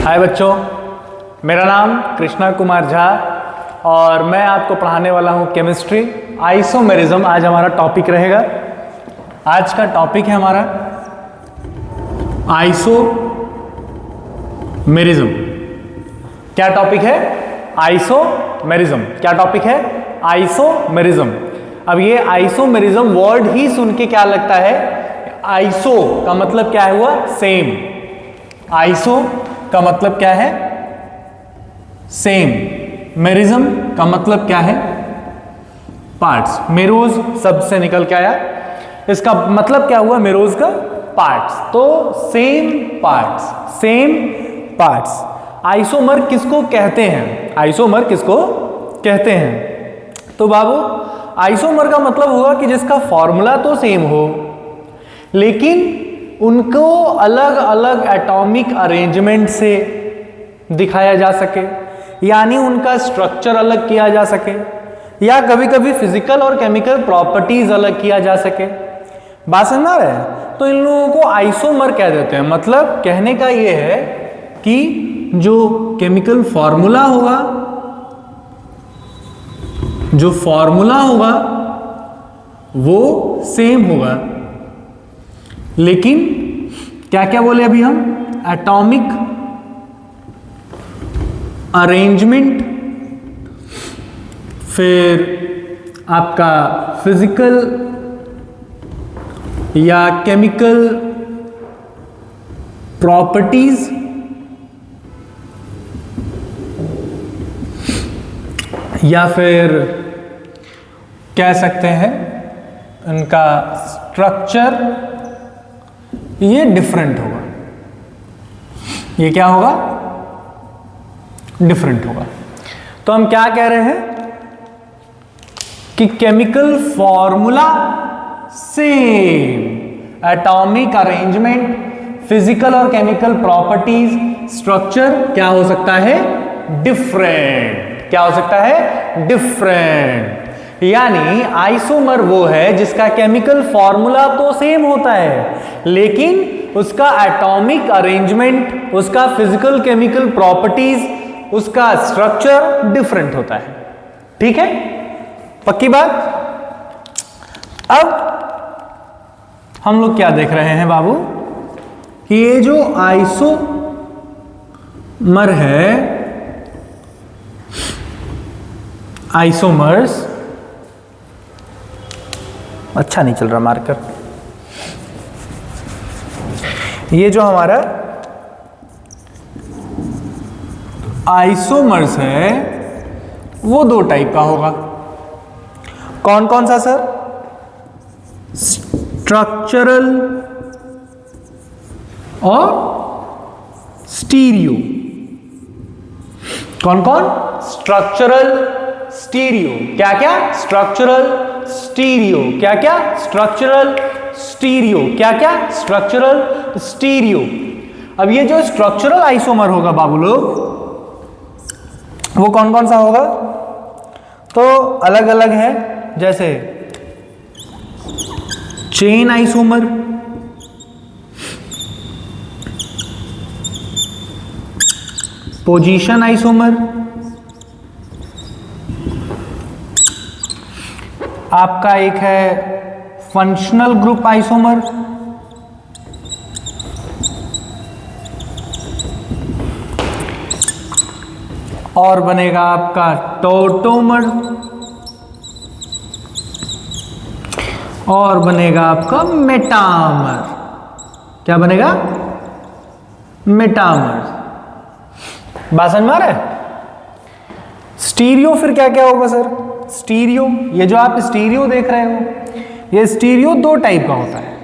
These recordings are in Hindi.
हाय बच्चों, मेरा नाम कृष्णा कुमार झा और मैं आपको पढ़ाने वाला हूँ केमिस्ट्री आइसोमेरिज्म। आज हमारा टॉपिक रहेगा। आज का टॉपिक है हमारा आइसोमेरिज्म। क्या टॉपिक है? आइसोमेरिज्म। क्या टॉपिक है? आइसोमेरिज्म। अब ये आइसोमेरिज्म वर्ड ही सुन के क्या लगता है? आइसो का मतलब क्या हुआ? सेम। आइसो का मतलब क्या है? सेम। मेरिज्म का मतलब क्या है? पार्ट्स। मेरोज शब्द से निकल के आया, इसका मतलब क्या हुआ? मेरोज का पार्ट्स। तो same parts, same parts. Isomer किसको कहते हैं? आइसोमर किसको कहते हैं? तो बाबू, आइसोमर का मतलब होगा कि जिसका फॉर्मूला तो सेम हो लेकिन उनको अलग अलग एटॉमिक अरेंजमेंट से दिखाया जा सके, यानी उनका स्ट्रक्चर अलग किया जा सके, या कभी कभी फिजिकल और केमिकल प्रॉपर्टीज अलग किया जा सके। बात समझ आ रहा है? तो इन लोगों को आइसोमर कह देते हैं। मतलब कहने का ये है कि जो केमिकल फॉर्मूला होगा, जो फॉर्मूला होगा वो सेम होगा, लेकिन क्या क्या बोले अभी हम? एटॉमिक अरेंजमेंट, फिर आपका फिजिकल या केमिकल प्रॉपर्टीज, या फिर कह सकते हैं उनका स्ट्रक्चर, ये डिफरेंट होगा। ये क्या होगा? डिफरेंट होगा। तो हम क्या कह रहे हैं कि chemical formula same, atomic arrangement, physical और केमिकल प्रॉपर्टीज, स्ट्रक्चर क्या हो सकता है? डिफरेंट। क्या हो सकता है? डिफरेंट। यानी आइसोमर वो है जिसका केमिकल फॉर्मूला तो सेम होता है लेकिन उसका एटॉमिक अरेंजमेंट, उसका फिजिकल केमिकल प्रॉपर्टीज, उसका स्ट्रक्चर डिफरेंट होता है। ठीक है? पक्की बात? अब हम लोग क्या देख रहे हैं बाबू कि ये जो आइसोमर है, आइसोमर्स, अच्छा नहीं चल रहा मार्कर। ये जो हमारा आइसोमर्स है वो दो टाइप का होगा। कौन कौन सा सर? स्ट्रक्चरल और स्टीरियो। कौन कौन? Structural, stereo. क्या क्या? Structural, stereo. क्या क्या? Structural, stereo. क्या क्या? Structural, stereo. अब ये जो स्ट्रक्चरल आइसोमर होगा बाबू लोग, वो कौन कौन सा होगा? तो अलग अलग है, जैसे चेन आइसोमर, पोजीशन आइसोमर, आपका एक है फंक्शनल ग्रुप आइसोमर, और बनेगा आपका टॉटोमर, और बनेगा आपका मेटामर। क्या बनेगा? मेटामर। बात समझ में आ रहा है? स्टीरियो फिर क्या क्या होगा सर? स्टीरियो, ये जो आप स्टीरियो देख रहे हो, ये स्टीरियो दो टाइप का होता है।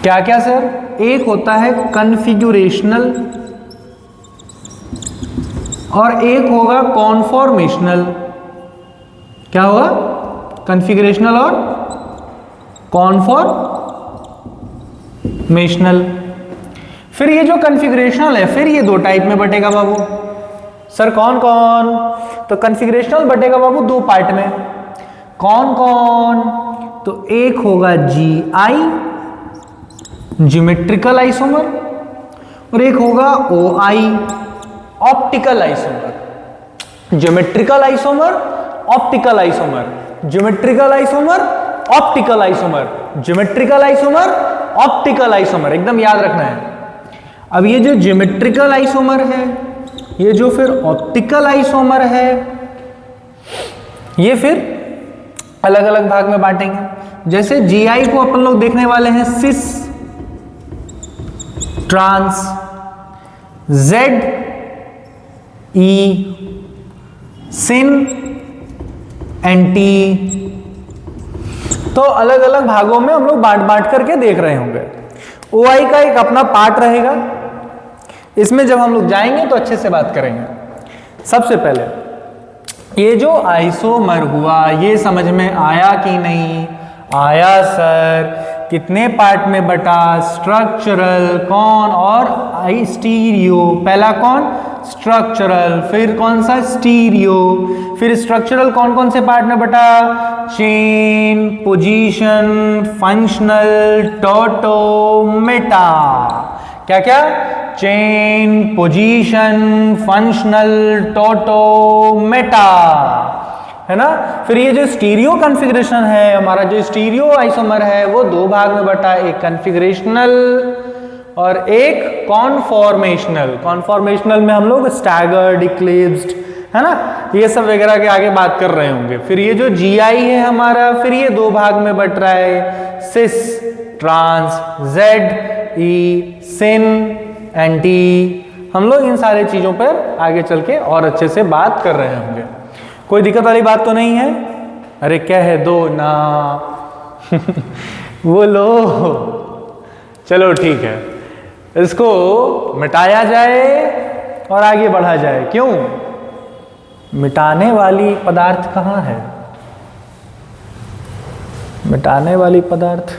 क्या क्या सर? एक होता है कन्फिगुरेशनल और एक होगा कॉन्फॉर्मेशनल। क्या होगा? कन्फिगरेशनल और कॉन्फॉर्मेशनल। फिर ये जो कन्फिगरेशनल है, फिर ये दो टाइप में बटेगा बाबू। सर कौन कौन? तो कन्फिगरेशनल बटेगा बाबू दो पार्ट में। कौन कौन? तो एक होगा GI, ज्योमेट्रिकल आइसोमर, और एक होगा OI, optical isomer. Geometrical isomer, optical isomer, geometrical isomer, optical isomer, geometrical isomer, optical isomer, एकदम याद रखना है। अब ये जो ज्योमेट्रिकल आइसोमर है, ये जो फिर ऑप्टिकल आइसोमर है, ये फिर अलग अलग भाग में बांटेंगे। जैसे GI को अपन लोग देखने वाले हैं सिस ट्रांस, ZE सिन एंटी, तो अलग अलग भागों में हम लोग बांट बांट करके देख रहे होंगे। OI का एक अपना पार्ट रहेगा, इसमें जब हम लोग जाएंगे तो अच्छे से बात करेंगे। सबसे पहले ये जो आइसोमर हुआ, ये समझ में आया कि नहीं आया सर? कितने पार्ट में बटा? स्ट्रक्चरल कौन और स्टीरियो। पहला कौन? स्ट्रक्चरल, फिर कौन सा? स्टीरियो। फिर स्ट्रक्चरल कौन कौन से पार्ट में बटा? चेन, पोजीशन, फंक्शनल, टोटोमेटा। क्या क्या? चेन, पोजीशन, फंक्शनल, टोटोमेटा, है ना। फिर ये जो स्टीरियो कॉन्फ़िगरेशन है, हमारा जो स्टीरियो आइसोमर है, वो दो भाग में बटा, एक कॉन्फ़िगरेशनल और एक कॉन्फॉर्मेशनल। कॉन्फॉर्मेशनल में हम लोग स्टैगर्ड, इक्लिप्स्ड, है ना, ये सब वगैरह के आगे बात कर रहे होंगे। फिर ये जो GI है हमारा, फिर ये दो भाग में बट रहा है, सिस ट्रांस, ZE सिन एंटी। हम लोग इन सारे चीजों पर आगे चल के और अच्छे से बात कर रहे होंगे। कोई दिक्कत वाली बात तो नहीं है? अरे कह दो ना बोलो। चलो ठीक है, इसको मिटाया जाए और आगे बढ़ा जाए। क्यों? मिटाने वाली पदार्थ कहाँ है? मिटाने वाली पदार्थ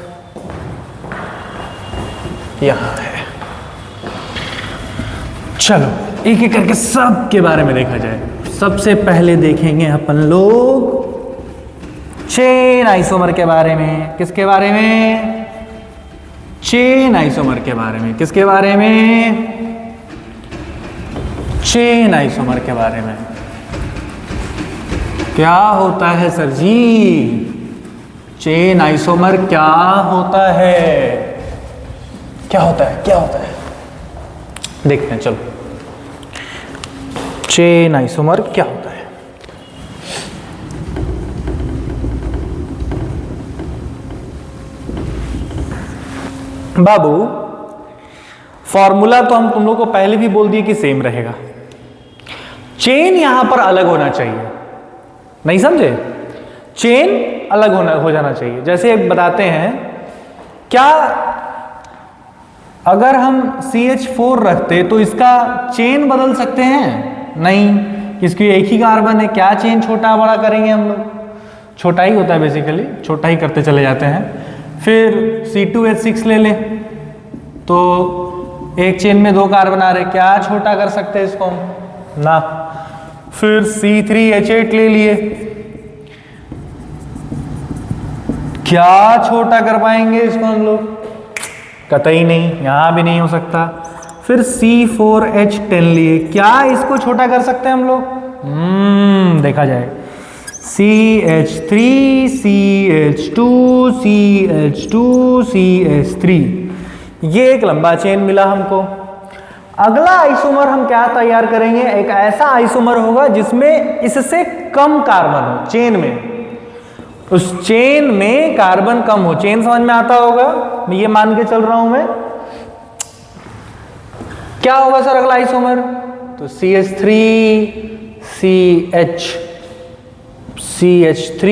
यहां है। चलो एक एक करके सब के बारे में देखा जाए। सबसे पहले देखेंगे अपन लोग चेन आइसोमर के बारे में। किसके बारे में? चेन आइसोमर के बारे में। किसके बारे में? चेन आइसोमर के बारे में। क्या होता है सर जी? चेन आइसोमर क्या होता है? क्या होता है? क्या होता है? देखते हैं, चलो। चेन आइसोमर क्या होता है? बाबू फॉर्मूला तो हम तुम लोग को पहले भी बोल दिए कि सेम रहेगा। चेन यहां पर अलग होना चाहिए, नहीं समझे? चेन अलग हो जाना चाहिए। जैसे एक बताते हैं, क्या अगर हम CH4 रखते तो इसका चेन बदल सकते हैं? नहीं, इसकी एक ही कार्बन है। क्या चेन छोटा बड़ा करेंगे हम लोग? छोटा ही होता है बेसिकली, छोटा ही करते चले जाते हैं। फिर C2H6 ले लें तो एक चेन में दो कार्बन आ रहे, क्या छोटा कर सकते हैं इसको हम? ना। फिर C3H8 ले लिए, क्या छोटा कर पाएंगे इसको हम लोग? कतई नहीं, यहां भी नहीं हो सकता। फिर C4H10 लिए, क्या इसको छोटा कर सकते हैं हम लोग? देखा जाए, CH3, CH2, CH2, CH3, ये एक लंबा चेन मिला हमको। अगला आइसोमर हम क्या तैयार करेंगे? एक ऐसा आइसोमर होगा जिसमें इससे कम कार्बन हो चेन में, उस चेन में कार्बन कम हो। चेन समझ में आता होगा, मैं ये मान के चल रहा हूं मैं। क्या होगा सर अगला आइसोमर? तो CH3, CH3,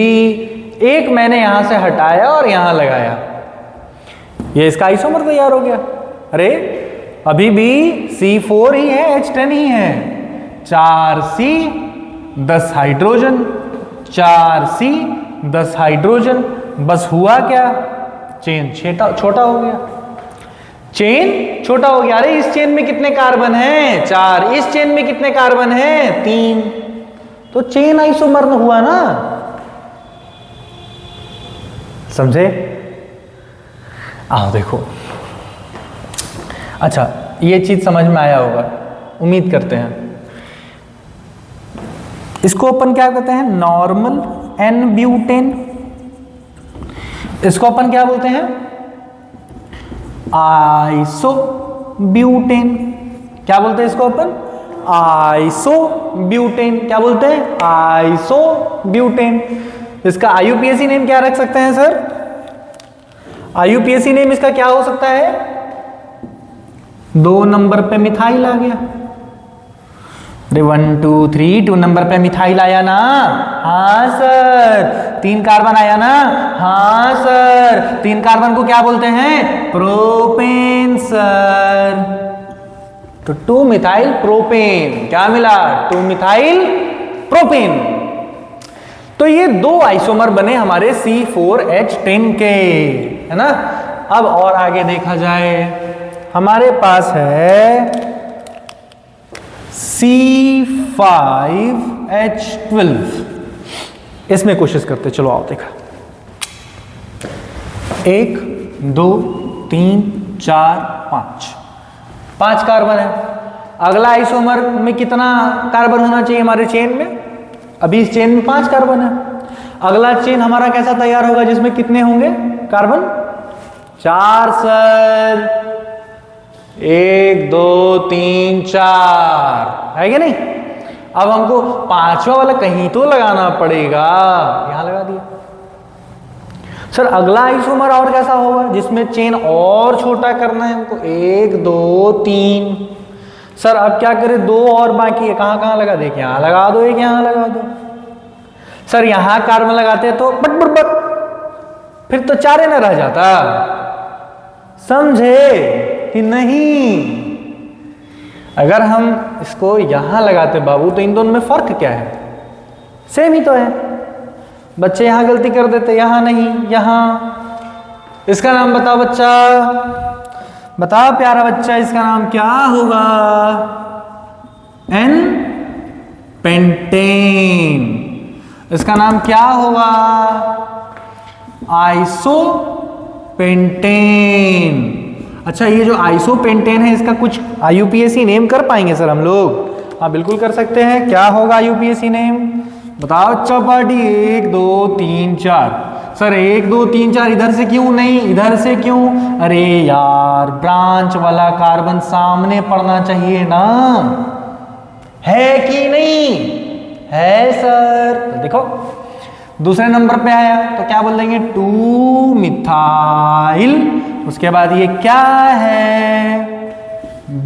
एक मैंने यहां से हटाया और यहां लगाया, ये इसका आइसोमर तैयार हो गया। अरे अभी भी C4 ही है, H10 ही है। 4C 10 हाइड्रोजन, 4C 10 हाइड्रोजन, बस हुआ क्या? चेन छोटा हो गया। चेन छोटा हो गया। अरे इस चेन में कितने कार्बन हैं? 4। इस चेन में कितने कार्बन हैं? 3। तो चेन आइसोमर न हुआ ना, समझे? आओ देखो। अच्छा, ये चीज समझ में आया होगा, उम्मीद करते हैं। इसको अपन क्या कहते हैं, नॉर्मल एन ब्यूटेन। इसको अपन क्या बोलते हैं, आइसो ब्यूटेन। क्या बोलते हैं इसको अपन, आइसो ब्यूटेन। क्या बोलते हैं, आइसो ब्यूटेन। इसका आईयूपीएसी नेम क्या रख सकते हैं सर, आईयूपीएसी नेम इसका क्या हो सकता है, 2 नंबर पे मिथाइल आ गया। अरे 1 2 3 2 नंबर पे मिथाइल आया ना, हाँ सर। 3 कार्बन आया ना, हाँ सर। 3 कार्बन को क्या बोलते हैं, प्रोपेन सर। तो 2 मिथाइल प्रोपेन, क्या मिला, 2 मिथाइल प्रोपेन। तो ये 2 आइसोमर बने हमारे C4H10 के, है ना। अब और आगे देखा जाए, हमारे पास है C5H12। इसमें कोशिश करते, चलो आओ देखा। 1 2 3 4 5 कार्बन है। अगला आइसोमर में कितना कार्बन होना चाहिए हमारे चेन में, अभी इस चेन में 5 कार्बन है। अगला चेन हमारा कैसा तैयार होगा जिसमें कितने होंगे कार्बन, 4 सर। 1 2 3 4 है कि नहीं। अब हमको 5वां वाला कहीं तो लगाना पड़ेगा, यहां लगा दिया सर। अगला आइसोमर और कैसा होगा जिसमें चेन और छोटा करना है हमको, 1 2 3 सर। अब क्या करें, 2 और बाकी है, कहां कहां लगा दे, यहां लगा दो, एक यहां लगा दो सर। यहां कार्बन लगाते तो बट बट बट, फिर तो 4 न रह जाता, समझे कि नहीं। अगर हम इसको यहां लगाते बाबू, तो इन दोनों में फर्क क्या है, सेम ही तो है। बच्चे यहां गलती कर देते, यहां नहीं, यहां। इसका नाम बताओ बच्चा, बताओ प्यारा बच्चा, इसका नाम क्या होगा, एन पेंटेन। इसका नाम क्या होगा, आइसो पेंटेन। अच्छा, ये जो आइसो पेंटेन है, इसका कुछ आईयूपीएसी नेम कर पाएंगे सर हम लोग, हाँ बिल्कुल कर सकते हैं। क्या होगा आईयूपीएसी नेम, बताओ चौपाटी। 1 2 3 4 सर। 1 2 3 4 इधर से क्यों नहीं, इधर से क्यों, अरे यार ब्रांच वाला कार्बन सामने पड़ना चाहिए ना, है कि नहीं, है सर। तो देखो दूसरे नंबर पे आया तो क्या बोल देंगे, 2 मिथाइल। उसके बाद ये क्या है,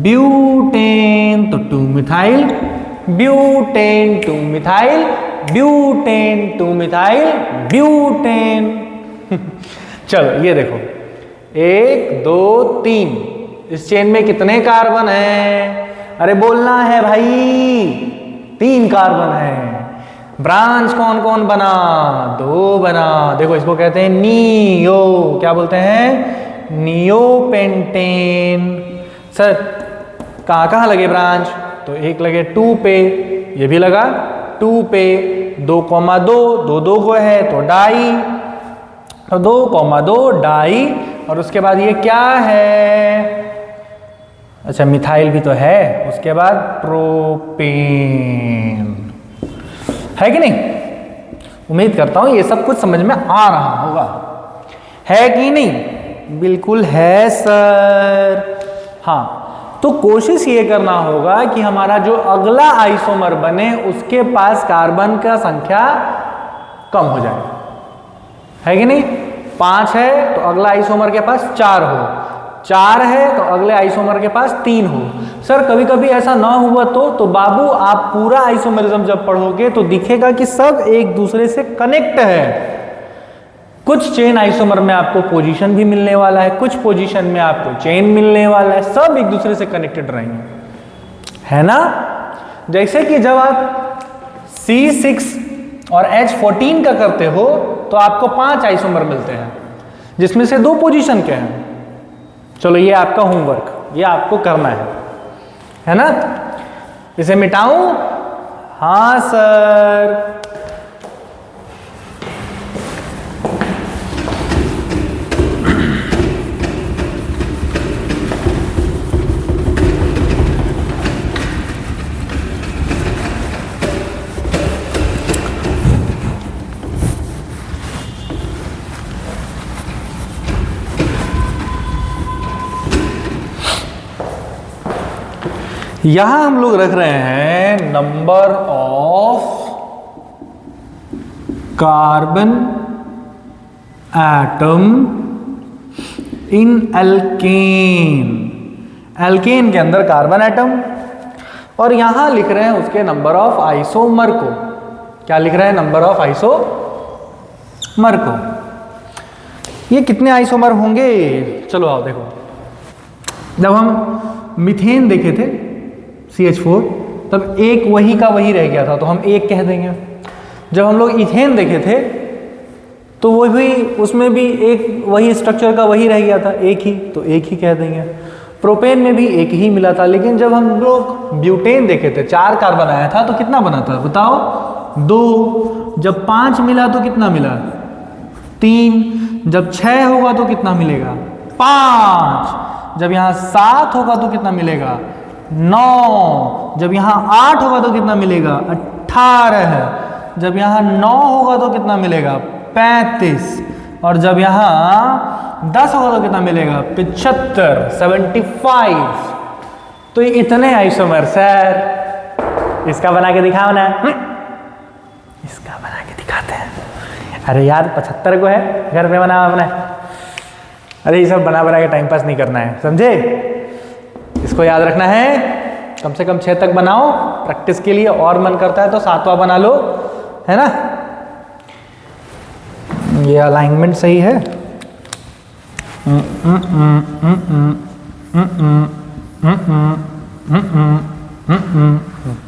ब्यूटेन। तो 2 methyl butane, 2 methyl butane, 2 methyl butane. चलो ये देखो, 1 2 3, इस चेन में कितने कार्बन हैं, अरे बोलना है भाई, 3 कार्बन है। ब्रांच कौन कौन बना, 2 बना। देखो इसको कहते हैं नियो, क्या बोलते हैं, नियो पेंटेन। सर कहां कहां लगे ब्रांच, तो एक लगे 2 पे, ये भी लगा 2 पे, 2,2 2 2 को है तो डाई, तो 2,2 डाई। और उसके बाद ये क्या है, अच्छा मिथाइल भी तो है। उसके बाद प्रोपेन, है कि नहीं। उम्मीद करता हूं ये सब कुछ समझ में आ रहा होगा, है कि नहीं, बिल्कुल है सर। हाँ, तो कोशिश ये करना होगा कि हमारा जो अगला आइसोमर बने उसके पास कार्बन का संख्या कम हो जाए, है कि नहीं। 5 है तो अगला आइसोमर के पास 4 हो, 4 है तो अगले आइसोमर के पास 3 हो। सर कभी कभी ऐसा ना हुआ तो बाबू आप पूरा आइसोमरिज्म जब पढ़ोगे तो दिखेगा कि सब एक दूसरे से कनेक्ट है। कुछ चेन आइसोमर में आपको पोजीशन भी मिलने वाला है, कुछ पोजीशन में आपको चेन मिलने वाला है, सब एक दूसरे से कनेक्टेड रहेंगे, है ना। जैसे कि जब आप C6 और H14 का करते हो तो आपको 5 आइसोमर मिलते हैं जिसमें से 2 पोजीशन के हैं। चलो ये आपका होमवर्क, ये आपको करना है ना। इसे मिटाऊं, हाँ सर। यहां हम लोग रख रहे हैं number of carbon atom in alkane. Alkane के अंदर कार्बन एटम, और यहां लिख रहे हैं उसके नंबर ऑफ आइसोमर को। क्या लिख रहे हैं? नंबर ऑफ आइसोमर को। ये कितने आइसोमर होंगे? चलो आओ देखो। जब हम मीथेन देखे थे CH4, तब एक वही का वही रह गया था, तो हम एक कह देंगे। जब हम लोग इथेन देखे थे तो वो भी, उसमें भी एक वही स्ट्रक्चर का वही रह गया था, एक ही, तो एक ही कह देंगे। प्रोपेन में भी एक ही मिला था। लेकिन जब हम लोग ब्यूटेन देखे थे, 4 कार्बन आया था, तो कितना बना था बताओ? 2। जब 5 मिला तो कितना मिला? 3। जब 6 होगा तो कितना मिलेगा? 5। जब यहाँ 7 होगा तो कितना मिलेगा? 9। जब यहाँ 8 होगा तो कितना मिलेगा? 18। जब यहाँ 9 होगा तो कितना मिलेगा? 35। और जब यहाँ 10 होगा तो कितना मिलेगा? 75, 75। तो ये इतने आइसोमर सर। इसका बना के दिखाओ ना। इसका बना के दिखाते हैं। अरे यार 75 को है, घर पे बना अपने। अरे ये सब बना के टाइम पास नहीं करना है, समझे? इसको याद रखना है। कम से कम 6 तक बनाओ प्रैक्टिस के लिए, और मन करता है तो 7वां बना लो, है ना? ये अलाइनमेंट सही है।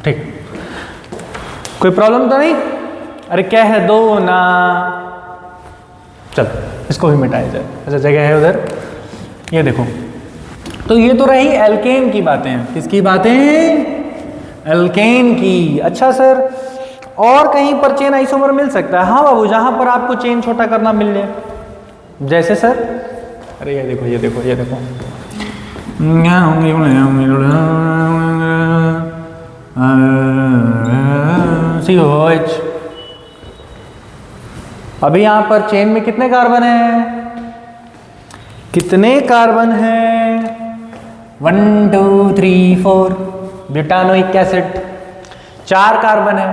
ठीक, कोई प्रॉब्लम तो नहीं? अरे कह दो ना। चलो इसको भी मिटाया जाए। अच्छा जगह है उधर, ये देखो। तो ये तो रही एल्केन की बातें। किसकी बातें? एल्केन की। अच्छा सर, और कहीं पर चेन आइसोमर मिल सकता है? हाँ बाबू, जहां पर आपको चेन छोटा करना मिल जाए। जैसे सर, अरे ये देखो, ये देखो, ये देखो। COH। अभी यहां पर चेन में कितने कार्बन हैं? कितने कार्बन हैं? 1 2 3 4। ब्यूटानोइक एसिड 4 कार्बन है।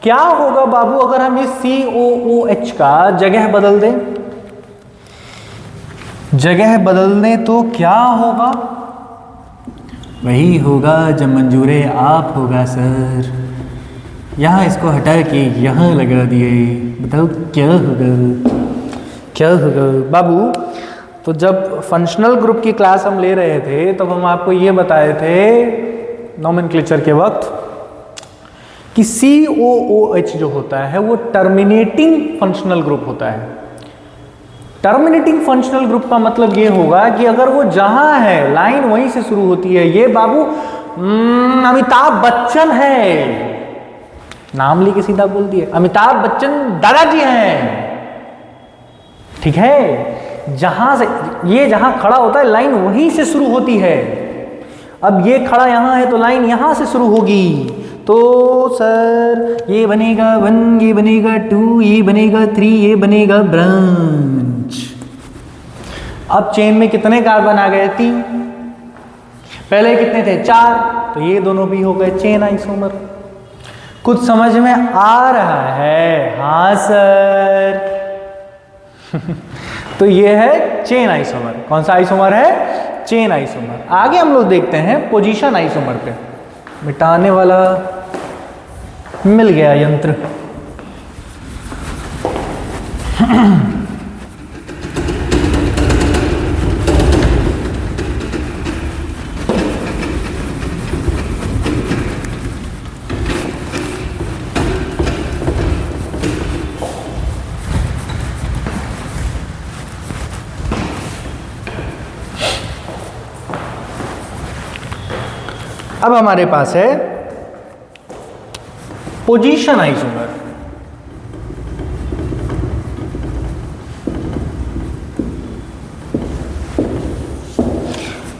क्या होगा बाबू अगर हम इस COOH का जगह बदल दें? जगह बदल दें तो क्या होगा? वही होगा जब मंजूरे आप होगा सर। यहां इसको हटा के यहां लगा दिए। बताओ क्या होगा? क्या होगा बाबू? तो जब फंक्शनल ग्रुप की क्लास हम ले रहे थे, तब हम आपको ये बताए थे नोमेनक्लेचर के वक्त कि COOH जो होता है वो टर्मिनेटिंग फंक्शनल ग्रुप होता है। टर्मिनेटिंग फंक्शनल ग्रुप का मतलब ये होगा कि अगर वो जहां है लाइन वहीं से शुरू होती है। ये बाबू अमिताभ बच्चन है, नाम लेके सीधा बोल दिए, अमिताभ बच्चन दादाजी हैं, ठीक है? जहां से ये जहां खड़ा होता है लाइन वहीं से शुरू होती है। अब ये खड़ा यहां है तो लाइन यहां से शुरू होगी। तो सर ये बनेगा 1, ये बनेगा 2, ये बनेगा 3, ये बनेगा ब्रांच। अब चेन में कितने कार्बन आ गए? 3। पहले कितने थे? 4। तो ये दोनों भी हो गए चेन आइसोमर। कुछ समझ में आ रहा है? हाँ सर। तो ये है चेन आइसोमर। कौन सा आइसोमर है? Chain isomer. आगे हम लोग देखते हैं पोजीशन आइसोमर पे। मिटाने वाला मिल गया यंत्र। अब हमारे पास है पोजीशन आइसोमर।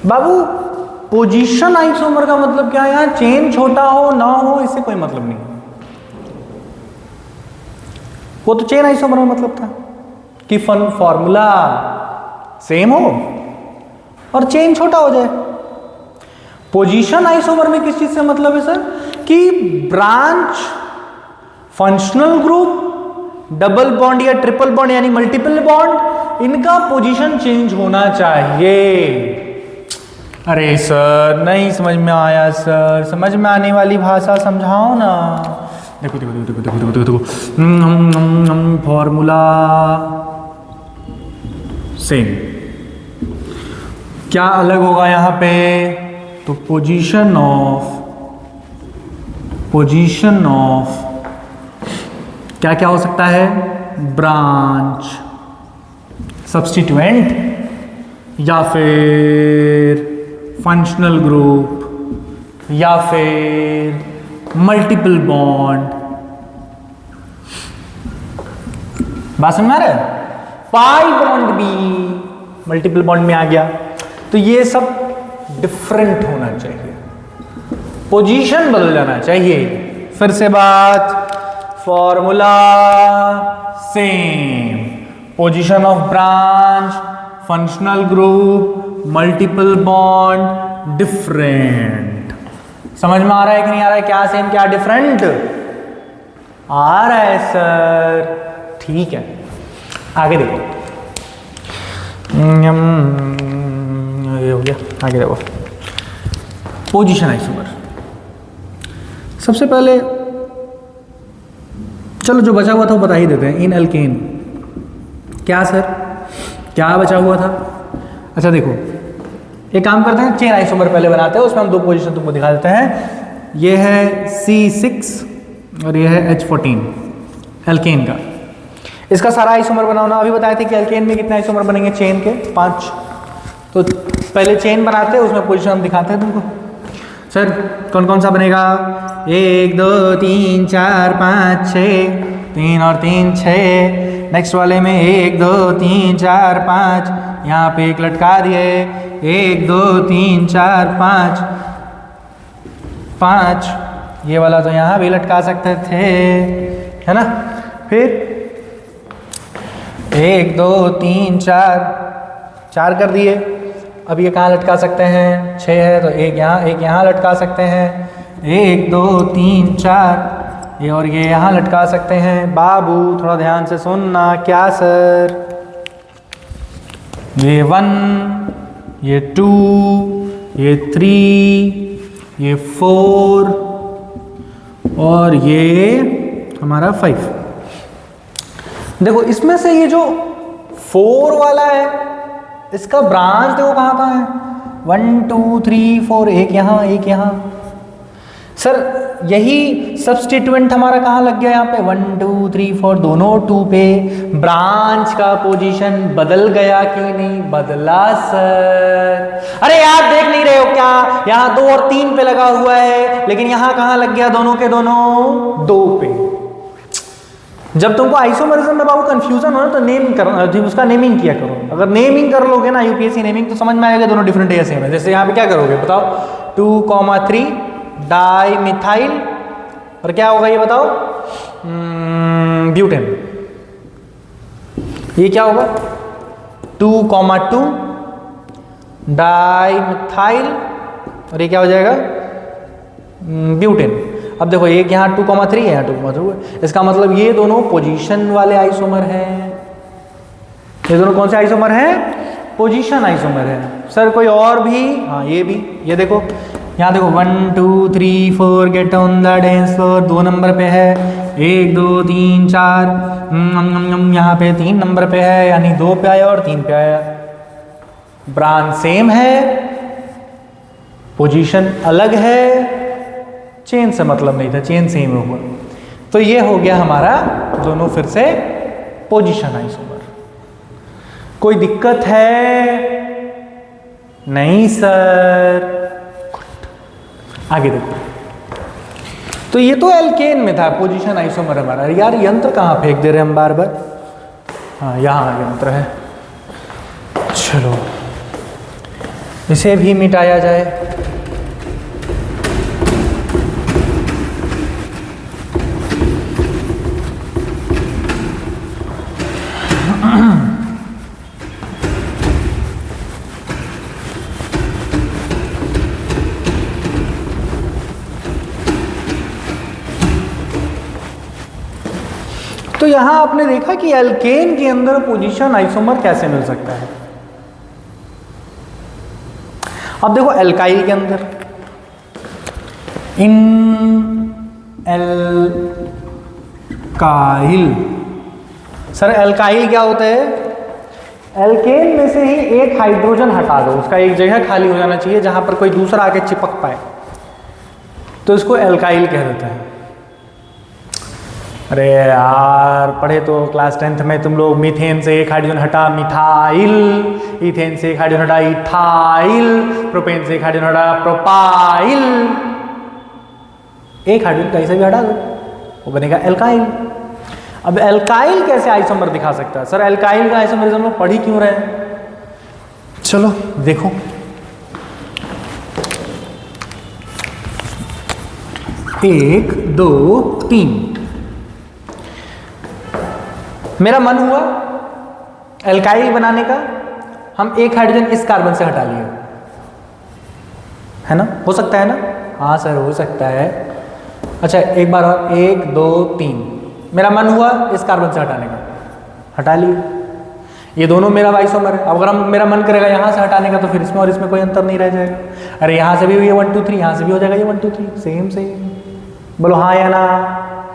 बाबू पोजीशन आइसोमर का मतलब क्या है? यहां चेन छोटा हो ना हो इससे कोई मतलब नहीं। वो तो चेन आइसोमर में मतलब था कि फॉर्मूला सेम हो और चेन छोटा हो जाए। पोजीशन आइसोमर में किस चीज से मतलब है सर कि branch, functional group, double bond या ट्रिपल बॉन्ड यानी मल्टीपल बॉन्ड, इनका पोजीशन चेंज होना चाहिए। अरे सर नहीं समझ में आया सर, समझ में आने वाली भाषा समझाओ ना। देखो देखो देखो देखो देखो देखो देखो फॉर्मूला सेम, क्या अलग होगा यहां पे, तो पोजीशन ऑफ क्या क्या हो सकता है, ब्रांच, सब्स्टिट्यूएंट या फिर फंक्शनल ग्रुप या फिर मल्टीपल बॉन्ड। बात समझ में आ रहा है, पाई बॉन्ड भी मल्टीपल बॉन्ड में आ गया, तो ये सब डिफरेंट होना चाहिए, पोजीशन बदल जाना चाहिए। फिर से बात, formula same, position of branch, functional group, multiple bond different. समझ में आ रहा है कि नहीं आ रहा है, क्या सेम क्या डिफरेंट, आ रहा है सर, ठीक है। आगे देखो, ये हो गया, आगे देखो पोजीशन आइसोमर। सबसे पहले चलो जो बचा हुआ था वो बता ही देते हैं। इन एल्केन क्या सर, क्या बचा हुआ था, अच्छा देखो एक काम करते हैं, चेन आइसोमर पहले बनाते हैं, उसमें हम दो पोजीशन तुमको दिखा देते हैं। ये है C6 और ये है H14 एल्केन का। इसका सारा आइसोमर बनाना, अभी बताए थे कि एल्केन में कितने आइसोमर बनेंगे, चेन के 5। तो पहले चेन बनाते हैं, उसमें पोजीशन हम दिखाते हैं तुमको। सर कौन कौन सा बनेगा, 1 2 3 4 5 6, 3 और 3 6। नेक्स्ट वाले में 1 2 3 4 5, यहाँ पे एक लटका दिए, 1 2 3 4 5 5, ये वाला तो यहाँ भी लटका सकते थे, है ना। फिर 1 2 3 4 कर दिए। अब ये कहाँ लटका सकते हैं, 6 है तो एक यहाँ लटका सकते हैं, 1 2 3 4, ये और ये यहाँ लटका सकते हैं। बाबू थोड़ा ध्यान से सुनना, क्या सर, ये 1, ये 2, ये 3, ये 4 और ये हमारा 5। देखो इसमें से ये जो 4 वाला है, इसका ब्रांच देखो कहाँ कहाँ है, 1 2 3 4, एक यहाँ। सर यही सब्स्टिट्यूएंट हमारा कहाँ लग गया, यहाँ पे 1 2 3 4 दोनों 2 पे। ब्रांच का पोजीशन बदल गया कि नहीं बदला सर, अरे यार देख नहीं रहे हो क्या, यहाँ 2 और 3 पे लगा हुआ है, लेकिन यहाँ कहाँ लग गया, दोनों के दोनों 2 पे। जब तुमको आइसोमरिज्म में बाबू कंफ्यूजन हो ना, तो नेम कर, उसका नेमिंग किया करो। अगर नेमिंग कर लोगे ना, यूपीएससी नेमिंग, तो समझ में आएगा दोनों डिफरेंट है या सेम है। जैसे यहाँ पे क्या करोगे बताओ, 2,3 डाई मिथाइल, और क्या होगा ये बताओ, ब्यूटेन। ये क्या होगा, 2,2 डाई मिथाइल, और ये क्या हो जाएगा, ब्यूटेन। अब देखो एक यहाँ 2,3 है, यहाँ 2,2 है, इसका मतलब ये दोनों पोजीशन वाले आइसोमर हैं। ये दोनों कौन से आइसोमर हैं, पोजीशन आइसोमर है। सर कोई और भी, हाँ ये भी, ये देखो यहाँ देखो 1 2 3 4 get on the dance floor 2 number पे है, 1 2 3 4 यहाँ पे 3 नंबर पे है, यानी 2 पे आया और 3 पे आया। ब्रांच सेम है, पोजीशन अलग है, चेन से मतलब नहीं था, चेन सेम होगा। तो ये हो गया हमारा दोनों फिर से पोजीशन आइसोमर। कोई दिक्कत है, नहीं सर। आगे देखो, तो ये तो एल्केन में था पोजीशन आइसोमर हमारा। यार यंत्र कहाँ फेंक दे रहे हम बार बार, हाँ यहाँ यंत्र है, चलो इसे भी मिटाया जाए। तो यहां आपने देखा कि एल्केन के अंदर पोजीशन आइसोमर कैसे मिल सकता है। अब देखो एल्काइल के अंदर इन एल्काइल, सर एल्काइल क्या होता है? एल्केन में से ही एक हाइड्रोजन हटा दो, उसका एक जगह खाली हो जाना चाहिए जहां पर कोई दूसरा आके चिपक पाए, तो इसको एल्काइल कह देते हैं। अरे यार पढ़े तो क्लास 10th में तुम लोग, मीथेन से एक हाइड्रोजन हटा मिथाइल, इथेन से एक हाइड्रोजन हटा इथाइल, प्रोपेन से एक हाइड्रोजन हटा प्रोपाइल, एक हाइड्रोजन कहीं से भी हटा दो वो बनेगा एल्काइल। अब एल्काइल कैसे आइसोमर दिखा सकता है? सर एल्काइल का आइसोमरिज्म लोग पढ़ ही क्यों रहे हैं? चलो देखो, एक दो तीन, मेरा मन हुआ एल्काइल बनाने का, हम एक हाइड्रोजन इस कार्बन से हटा लिए, है ना? हो सकता है ना? हाँ सर हो सकता है। अच्छा एक बार और, एक दो तीन, मेरा मन हुआ इस कार्बन से हटाने का, हटा लिए, ये दोनों मेरा आइसोमर है। अगर हम मेरा मन करेगा यहाँ से हटाने का तो फिर इसमें और इसमें कोई अंतर नहीं रह जाएगा। अरे यहाँ से भी ये 1 2 3, यहाँ से भी हो जाएगा ये 1 2 3, सेम सेम। बोलो हाँ या ना?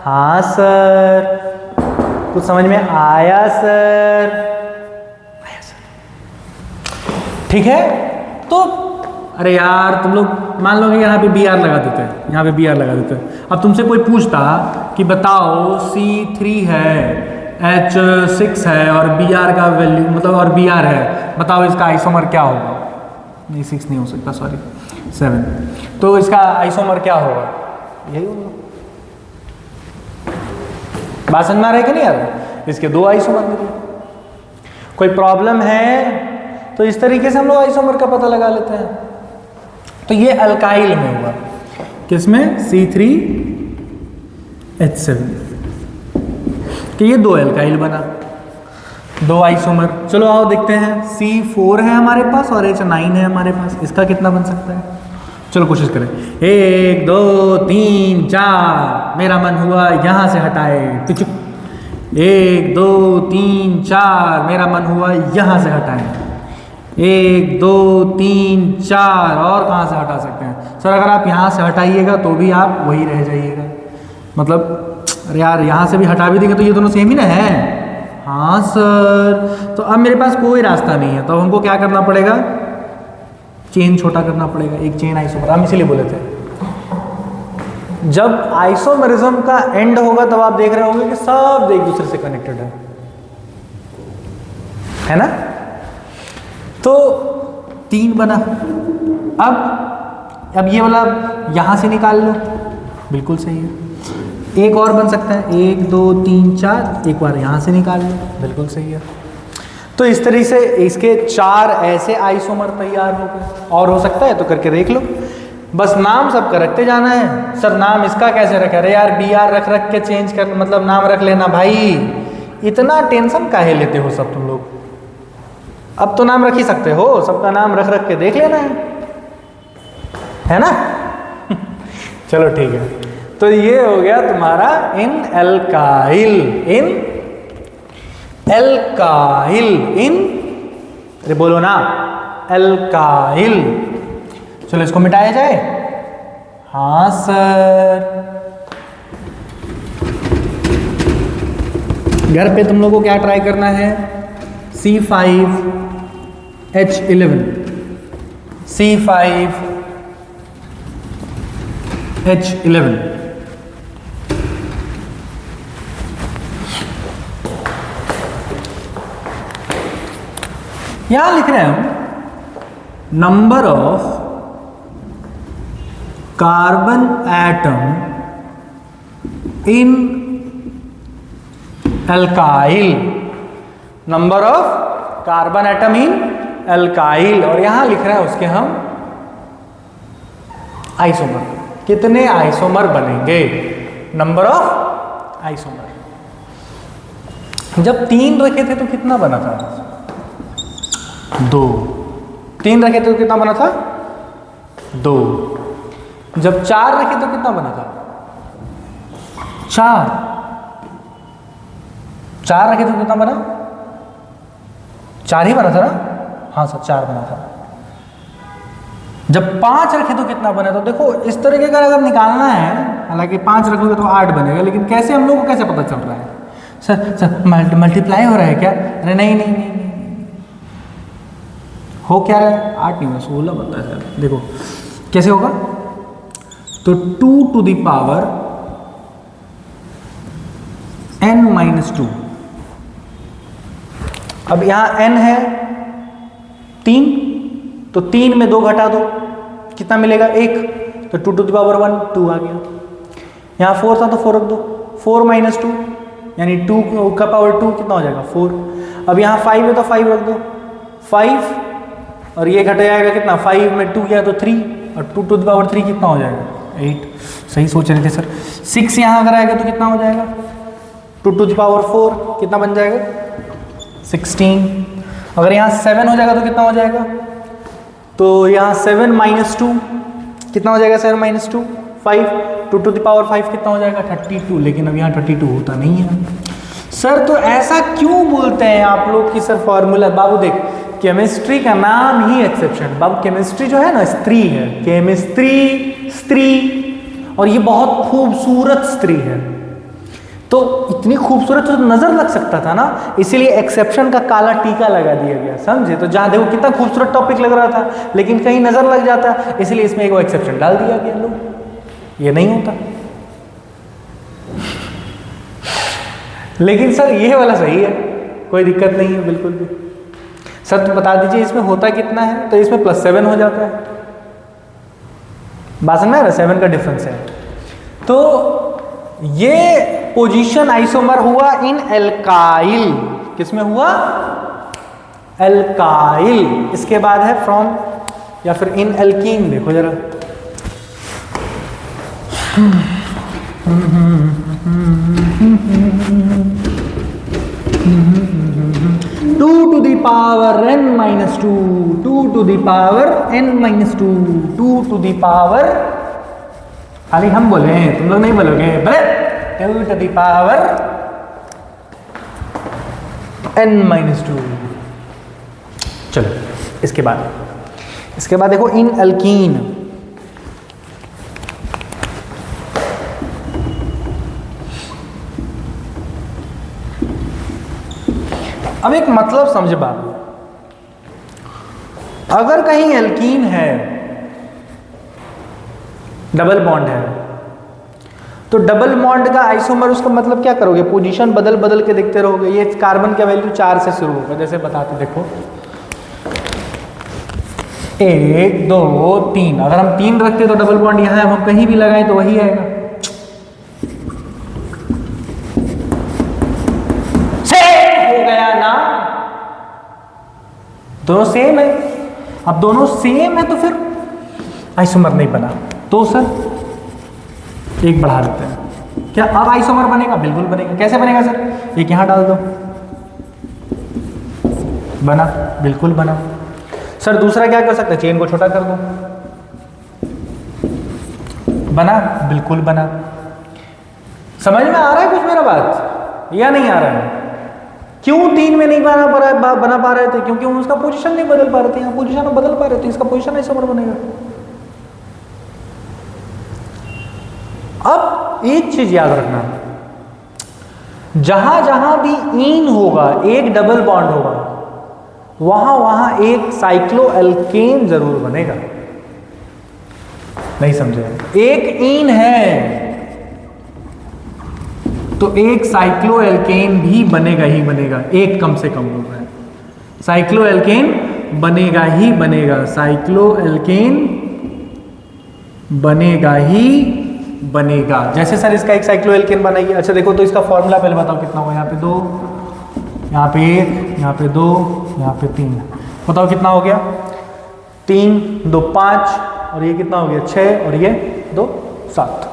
हाँ सर। कुछ समझ में आया सर? आया सर। ठीक है, तो अरे यार तुम लोग मान लो कि यहाँ पे Br लगा देते हैं, यहाँ पे Br लगा देते हैं। अब तुमसे कोई पूछता कि बताओ C3 है, H6 है और Br का वैल्यू मतलब और Br है, बताओ इसका आइसोमर क्या होगा? नहीं 6 नहीं हो सकता, सॉरी 7। तो इसका आइसोमर क्या होगा? यही होगा। बात समझ में आ रहा है कि नहीं यार? इसके दो आइसोमर मिले। कोई प्रॉब्लम है तो इस तरीके से हम लोग आइसोमर का पता लगा लेते हैं। तो ये अल्काइल में हुआ, किसमें? C3H7 कि ये दो अल्काइल बना, दो आइसोमर। चलो आओ देखते हैं, C4 है हमारे पास और H9 है हमारे पास, इसका कितना बन सकता है? चलो कोशिश करें। 1 2 3 4, मेरा मन हुआ यहाँ से हटाए, 1 2 3 4, मेरा मन हुआ यहाँ से हटाए, 1 2 3 4, और कहाँ से हटा सकते हैं? सर अगर आप यहाँ से हटाइएगा तो भी आप वही रह जाइएगा, मतलब अरे यार यहाँ से भी हटा भी देंगे तो ये दोनों सेम ही ना है। हाँ सर, तो अब मेरे पास कोई रास्ता नहीं है, तो हमको क्या करना पड़ेगा? चेन छोटा करना पड़ेगा, एक चेन आइसोमर। हम इसीलिए बोले थे जब आइसोमरिज्म का एंड होगा तब आप देख रहे होंगे कि सब एक दूसरे से कनेक्टेड है ना? तो 3 बना। अब ये वाला यहां से निकाल लो, बिल्कुल सही है। एक और बन सकता है, 1 2 3 4, एक बार यहां से निकाल लो, बिल्कुल सही है। तो इस तरीके से इसके 4 ऐसे आइसोमर तैयार हो गए। और हो सकता है तो करके देख लो, बस नाम सबका रखते जाना है। सर नाम इसका कैसे रखा? अरे यार Br रख के चेंज कर, मतलब नाम रख लेना भाई, इतना टेंशन काहे लेते हो सब तुम लोग? अब तो नाम रख ही सकते हो, सबका नाम रख के देख लेना है ना? चलो ठीक है, तो ये हो गया तुम्हारा इन एल्काइल, अरे बोलो ना, एल्काइल। चलो इसको मिटाया जाए। हाँ सर, घर पे तुम लोगों को क्या ट्राई करना है? C5H11, C5H11। यहां लिख रहे हैं number of carbon atom in alkyl, number of carbon atom in alkyl, और यहां लिख रहे हैं उसके हम आइसोमर, कितने आइसोमर बनेंगे, नंबर ऑफ आइसोमर। जब 3 रखे थे तो कितना बना था? 2। 3 रखे थे तो कितना बना था? 2। जब 4 रखे तो कितना बना था? 4। 4 रखे तो कितना बना? 4 ही बना था ना? हाँ सर 4 बना था। जब 5 रखे तो कितना बना? तो देखो इस तरीके का अगर निकालना है, हालांकि 5 रखोगे तो 8 बनेगा, लेकिन कैसे हम लोग को कैसे पता चल रहा है? सर मल्टीप्लाई हो रहा है क्या? अरे नहीं, हो क्या रहा है? 8 नहीं, 16 बनता है सर। देखो कैसे होगा, तो 2 टू द पावर n-2। अब यहां n है 3, तो 3 में 2 घटा दो, कितना मिलेगा? 1। तो 2 टू द पावर 1, 2 आ गया। यहां 4 था तो 4 रख दो, 4 - 2 यानी 2 का पावर 2 कितना हो जाएगा? 4। अब यहां 5 है तो 5 रख दो, 5, और ये घट जाएगा कितना? 5 में 2 गया तो 3, और 2 टू द पावर 3 कितना हो जाएगा? 8। सही सोच रहे थे सर। 6 यहां अगर आएगा तो कितना हो जाएगा? 2 टू द पावर 4 कितना बन जाएगा? 16। अगर यहाँ 7 हो जाएगा तो कितना हो जाएगा? तो यहाँ 7 - 2 कितना हो जाएगा? 7 - 2 5। 2 टू द पावर 5 कितना हो जाएगा? 32। लेकिन अब यहाँ 32 होता नहीं है सर। तो ऐसा क्यों बोलते हैं आप लोग कि सर फॉर्मूला? बाबू देख, केमिस्ट्री का नाम ही एक्सेप्शन। बाबू केमिस्ट्री जो है ना, स्त्री है, केमिस्ट्री स्त्री, और ये बहुत खूबसूरत स्त्री है। तो इतनी खूबसूरत तो नजर लग सकता था ना, इसीलिए एक्सेप्शन का काला टीका लगा दिया गया, समझे? तो जहां देखो कितना खूबसूरत टॉपिक लग रहा था, लेकिन कहीं नजर लग जाता, इसलिए इसमें एक एक्सेप्शन डाल दिया गया। लोग ये नहीं होता, लेकिन सर ये वाला सही है, कोई दिक्कत नहीं है बिल्कुल भी। सर तो बता दीजिए इसमें होता कितना है? तो इसमें +7 हो जाता है। बात समझ में 7 का डिफरेंस है। तो ये पोजीशन आइसोमर हुआ इन एल्काइल। किसमें हुआ? एल्काइल। इसके बाद है फ्रॉम या फिर इन एल्कीन। देखो जरा, two to the power n-2, 2 to the power n-2, 2 to the power, खाली हम बोले हैं, तुम लोग नहीं बोलोगे, बड़े 2 टू द पावर n-2। चलो इसके बाद देखो इन अल्कीन। अब एक मतलब समझे बाबू, अगर कहीं एल्कीन है, डबल बॉन्ड है, तो डबल बॉन्ड का आइसोमर, उसका मतलब क्या करोगे? पोजीशन बदल बदल के देखते रहोगे। ये कार्बन का वैल्यू 4 से शुरू होगा, जैसे बताते देखो 1 2 3। अगर हम 3 रखते तो डबल बॉन्ड यहां है, हम कहीं भी लगाए तो वही आएगा। सेम हो गया ना, दोनों सेम है। अब दोनों सेम है तो फिर आइसोमर नहीं बना, तो सर एक बढ़ा देते हैं। क्या अब आइसोमर बनेगा? बिल्कुल बनेगा। कैसे बनेगा सर? एक यहां डाल दो, बना, बिल्कुल बना। सर दूसरा क्या कर सकते हैं? चेन को छोटा कर दो, बना, बिल्कुल बना। समझ में आ रहा है कुछ मेरा बात या नहीं आ रहा है? क्यों 3 में नहीं बना पा रहे थे? क्योंकि उसका पोजीशन नहीं बदल पा रहे थे। यहाँ पोजीशन बदल पा रहे थे, इसका पोजीशन आइसोमर बनेगा। अब एक चीज याद रखना, जहां जहां भी ईन होगा, एक डबल बॉन्ड होगा, वहां वहां एक साइक्लोएल्केन जरूर बनेगा। नहीं समझे? एक ईन है तो एक साइक्लोएल्केन भी बनेगा ही बनेगा, एक कम से कम होगा। साइक्लोएल्केन बनेगा ही बनेगा, साइक्लोएल्केन बनेगा ही बनेगा। जैसे सर इसका एक साइक्लोएल्केन बनाइए। अच्छा देखो, तो इसका फॉर्मूला पहले बताओ कितना हुआ? यहाँ पे 2, यहाँ पे 1, यहाँ पे 2, यहाँ पे 3। बताओ कितना हो गया? 3 2 5, और ये कितना हो गया? 6, और ये 2 7।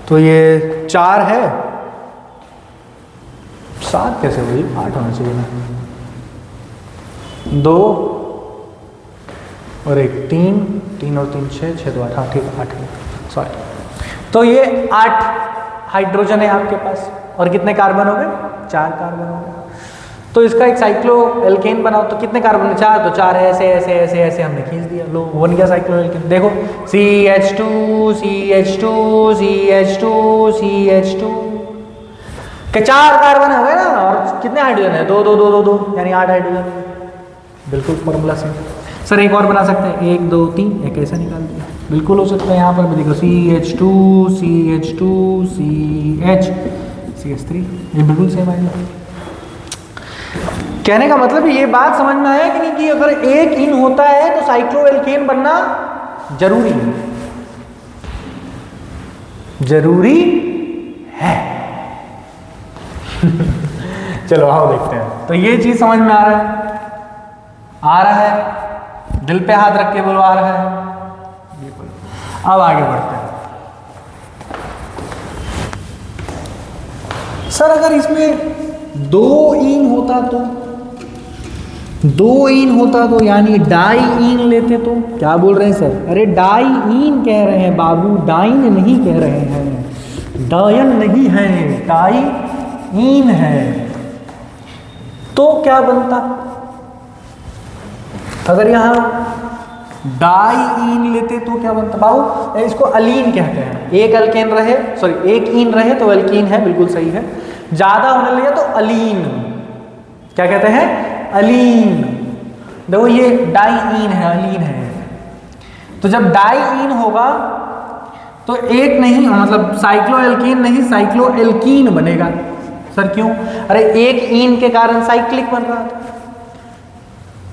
तो ये 4 है, 7 कैसे हुई? 8 होना चाहिए ना। 2 और 1 3, 3 और 3 6, 6 2 8, ठीक है 8 है, सॉरी। तो ये 8 हाइड्रोजन है आपके पास, और कितने कार्बन हो गए? 4 कार्बन हो गया। तो इसका एक साइक्लो एल्केन बनाओ तो कितने कार्बन? 4, तो 4 है, ऐसे ऐसे ऐसे ऐसे हमने खींच दिया, लो बन गया साइक्लो एल्केन। देखो CH2 CH2 CH2 CH2 के 4 कार्बन हो गए ना, और कितने हाइड्रोजन है? 2 2 2 2 2 यानी 8 हाइड्रोजन। बिल्कुल फॉर्मूला से। सर एक और बना सकते हैं, 1 2 3, एक ऐसा निकाल दिया, बिल्कुल हो सकता है। यहाँ पर भी देखो CH2 CH2 CH CH3, ये बिल्कुल सेम आएगा। कहने का मतलब ये बात समझ में आया कि नहीं, कि अगर एक इन होता है तो साइक्लोएल्केन बनना जरूरी है, जरूरी है। चलो आओ देखते हैं। तो ये चीज समझ में आ रहा है, आ रहा है, दिल पे हाथ रख के बोलो आ रहा है। अब आगे बढ़ते हैं। सर अगर इसमें 2 इन होता तो, 2 इन होता तो यानी डाई इन लेते तो क्या बोल रहे हैं सर? अरे डाई इन कह रहे हैं बाबू, डाइन नहीं कह रहे हैं, डायन नहीं है, डाई इन है। तो क्या बनता अगर यहां डाई इन लेते तो क्या बनता बाबू? इसको अलीन कहते हैं। एक अल्केन रहे, सॉरी एक इन रहे तो अल्कीन है, बिल्कुल सही है। ज्यादा होने लगे तो अलीन, क्या कहते हैं? अलीन। देखो ये डाई इन है, अलीन है। तो जब डाई इन होगा तो एक नहीं, मतलब साइक्लोएल्केन नहीं, साइक्लोएल्कीन बनेगा। सर क्यों? अरे एक इन के कारण साइक्लिक बन रहा था,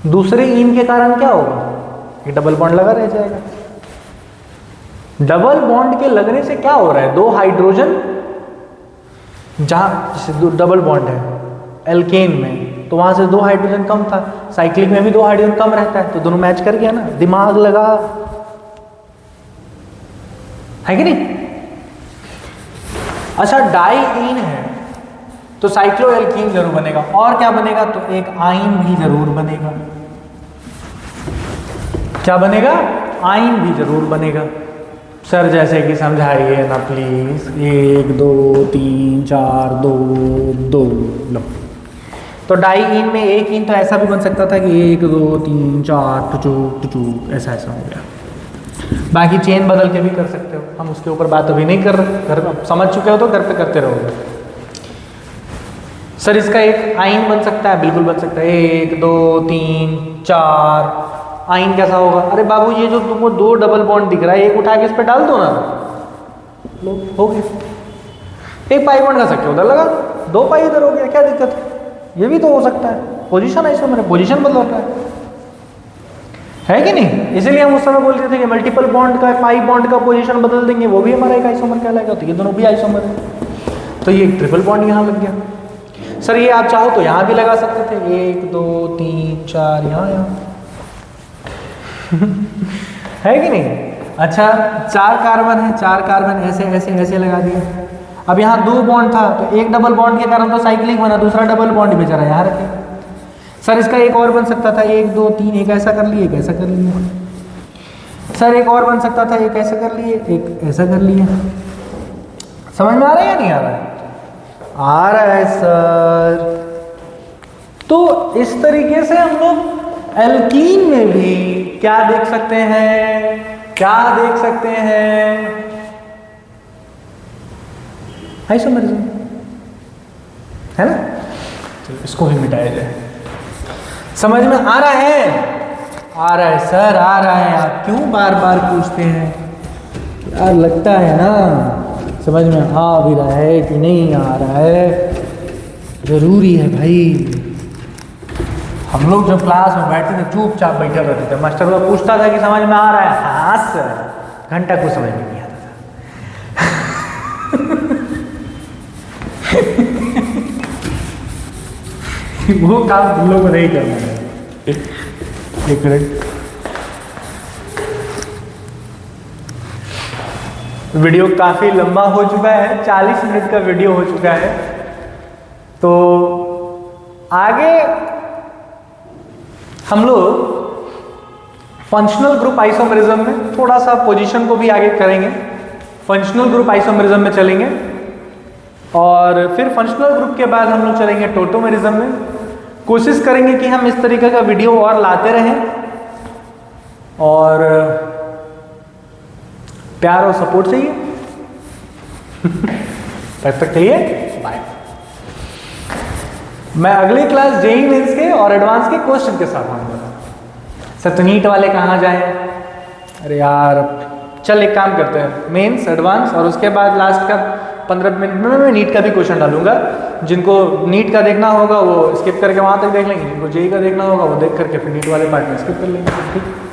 दूसरे इन के कारण क्या होगा? ये डबल बॉन्ड लगा रह जाएगा। डबल बॉन्ड के लगने से क्या हो रहा है? 2 हाइड्रोजन, जहां डबल बॉन्ड है एल्केन में तो वहां से 2 हाइड्रोजन कम था, साइक्लिक में भी 2 हाइड्रोजन कम रहता है, तो दोनों मैच कर गया ना, दिमाग लगा है कि नहीं? अच्छा डाई इन है तो साइक्लोएल्कीन जरूर बनेगा, और क्या बनेगा? तो एक आइन भी जरूर बनेगा। क्या बनेगा? आइन भी जरूर बनेगा। सर जैसे कि समझाइए ना प्लीज। 1 2 3 4 2 2 लो। तो डाई इन में एक इन तो ऐसा भी बन सकता था कि 1 2 3 4 टुचू ऐसा ऐसा हो गया। बाकी चेन बदल के भी कर सकते हो, हम उसके ऊपर बात अभी नहीं कर रहे, घर में समझ चुके हो तो घर पे करते रहोगे। सर इसका एक आइन बन सकता है, बिल्कुल बन सकता है। 1 2 3 4 आइन कैसा होगा? अरे बाबू ये जो तुमको 2 डबल बॉन्ड दिख रहा है, एक उठा के इस पे डाल दो ना, लो हो गया। एक पाई बॉन्ड का सकते उधर लगा, 2 पाई इधर हो गया, क्या दिक्कत है? ये भी तो हो सकता है, पोजीशन है इसमें, पोजीशन बदल रहा है कि नहीं? इसीलिए हम उस समय बोल रहे थे कि मल्टीपल बॉन्ड का, पाई बॉन्ड का पोजीशन बदल देंगे, वो भी हमारा एक आइसोमर कहलाएगा। तो ये दोनों भी आइसोमर है, तो ये ट्रिपल बॉन्ड यहाँ लग गया। सर ये आप चाहो तो यहाँ भी लगा सकते थे, 1 2 3 4 यहाँ है कि नहीं? अच्छा 4 कार्बन है, 4 कार्बन ऐसे ऐसे ऐसे लगा दिए। अब यहाँ 2 बॉन्ड था तो एक डबल बॉन्ड के कारण तो साइक्लिक बना, दूसरा डबल बॉन्ड बेचारा यहाँ रखे। सर इसका एक और बन सकता था, 1 2 3, एक ऐसा कर लिए, एक ऐसा कर लिए। सर एक और बन सकता था, एक ऐसा कर लिए, एक ऐसा कर लिए। समझ में आ रहा है या नहीं आ रहा है? आ रहा है सर। तो इस तरीके से हम लोग एल्कीन में भी क्या देख सकते हैं? क्या देख सकते हैं? आइसोमरिज्म है ना। चलो इसको भी मिटाया जाए। समझ में आ रहा है? आ रहा है सर, आ रहा है। आप क्यों बार बार पूछते हैं यार? लगता है ना समझ में आ भी रहा है कि नहीं आ रहा है। जरूरी है भाई। हम लोग जब क्लास में बैठते थे चुपचाप बैठे रहते थे, मास्टर को पूछता था कि समझ में आ रहा है? हाँ सर। घंटा को समझ में नहीं आता था। वो काम हम लोग को नहीं करना है। एक मिनट, वीडियो काफी लंबा हो चुका है, 40 मिनट का वीडियो हो चुका है। तो आगे हम लोग फंक्शनल ग्रुप आइसोमेरिज्म में थोड़ा सा पोजीशन को भी आगे करेंगे। फंक्शनल ग्रुप आइसोमेरिज्म में चलेंगे। और फिर फंक्शनल ग्रुप के बाद हम लोग चलेंगे टोटोमेरिज्म में। कोशिश करेंगे कि हम इस तरीके का वीडियो और लाते रहें, और प्यार और सपोर्ट चाहिए। तब तक के लिए बाय। मैं अगली क्लास जेईई मेंस के और एडवांस के क्वेश्चन के साथ आऊंगा। सर तो नीट वाले कहाँ जाएं? अरे यार चल एक काम करते हैं, मेंस एडवांस और उसके बाद लास्ट का 15 मिनट में मैं नीट का भी क्वेश्चन डालूंगा। जिनको नीट का देखना होगा वो स्किप करके वहां तक देख लेंगे, जिनको जेईई का देखना होगा वो देख करके फिर नीट वाले पार्ट में स्किप कर लेंगे। ठीक।